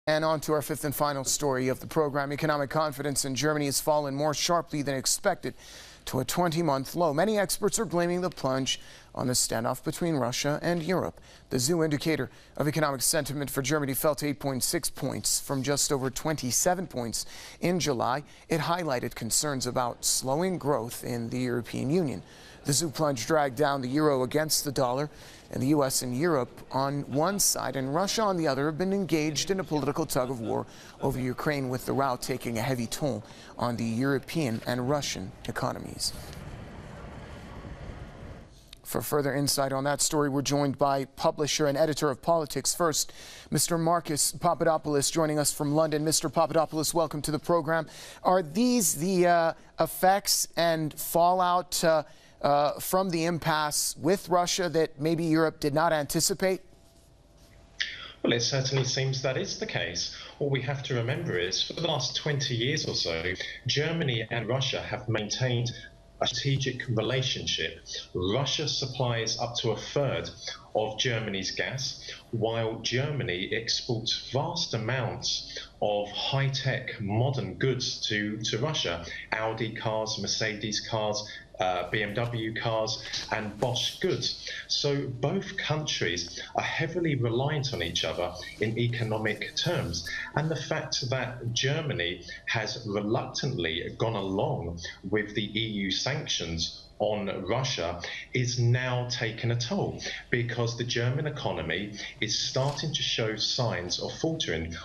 And on to our fifth and final story of the program. Economic confidence in Germany has fallen more sharply than expected to a 20-month low. Many experts are blaming the plunge on the standoff between Russia and Europe. The ZEW indicator of economic sentiment for Germany fell to 8.6 points from just over 27 points in July. It highlighted concerns about slowing growth in the European Union. The ZEW plunge dragged down the euro against the dollar, and the U.S. and Europe on one side and Russia on the other have been engaged in a political tug-of-war over Ukraine, with the rout taking a heavy toll on the European and Russian economies. For further insight on that story, we're joined by publisher and editor of Politics First, Mr. Marcus Papadopoulos, joining us from London. Mr. Papadopoulos, welcome to the program. Are these the effects and fallout from the impasse with Russia that maybe Europe did not anticipate? Well, it certainly seems that is the case. What we have to remember is, for the last 20 years or so, Germany and Russia have maintained a strategic relationship. Russia supplies up to a third of Germany's gas, while Germany exports vast amounts of high-tech modern goods to Russia. Audi cars, Mercedes cars, BMW cars and Bosch goods. So both countries are heavily reliant on each other in economic terms. And the fact that Germany has reluctantly gone along with the EU sanctions on Russia is now taking a toll, because the German economy is starting to show signs of faltering.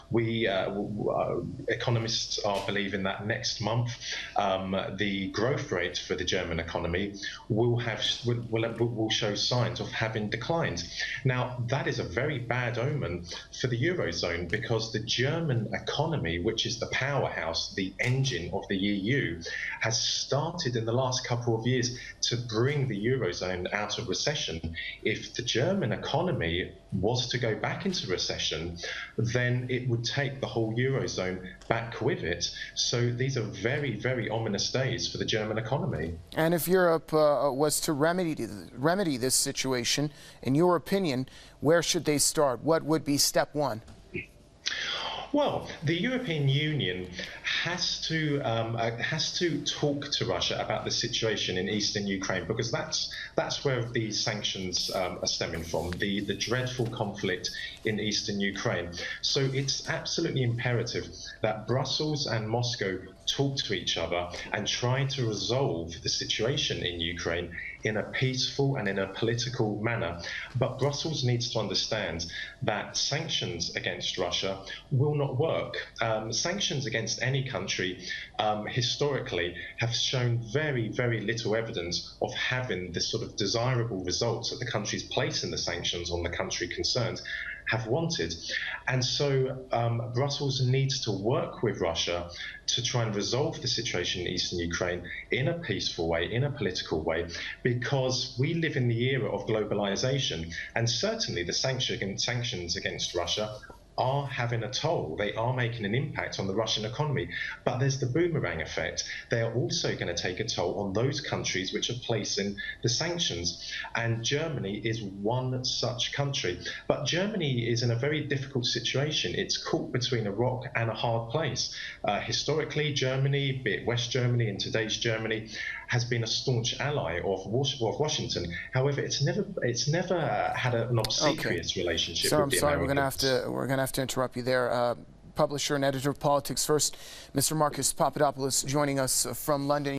Economists are believing that next month the growth rate for the German economy will show signs of having declined. Now, that is a very bad omen for the Eurozone, because the German economy, which is the powerhouse, the engine of the EU, has started in the last couple of years to bring the Eurozone out of recession. If the German economy was to go back into recession, then it would take the whole Eurozone back with it. So these are very, very ominous days for the German economy. And if Europe was to remedy this situation, in your opinion, where should they start? What would be step one? Well, the European Union has to talk to Russia about the situation in eastern Ukraine, because that's where the sanctions are stemming from, the dreadful conflict in eastern Ukraine. So it's absolutely imperative that Brussels and Moscow talk to each other and try to resolve the situation in Ukraine in a peaceful and in a political manner. But Brussels needs to understand that sanctions against Russia will not work. Sanctions against any country historically have shown very, very little evidence of having the sort of desirable results that the countries placing the sanctions on the country concerned have wanted. And so Brussels needs to work with Russia to try and resolve the situation in eastern Ukraine in a peaceful way, in a political way, because we live in the era of globalization, and certainly the sanctions against Russia are having a toll. They are making an impact on the Russian economy. But there's the boomerang effect. They are also going to take a toll on those countries which are placing the sanctions. And Germany is one such country. But Germany is in a very difficult situation. It's caught between a rock and a hard place. Historically, Germany, be it West Germany and today's Germany, has been a staunch ally of Washington. However, it's never had an obsequious relationship with the Americans. We're gonna have to interrupt you there. Publisher and editor of Politics First, Mr. Marcus Papadopoulos, joining us from London.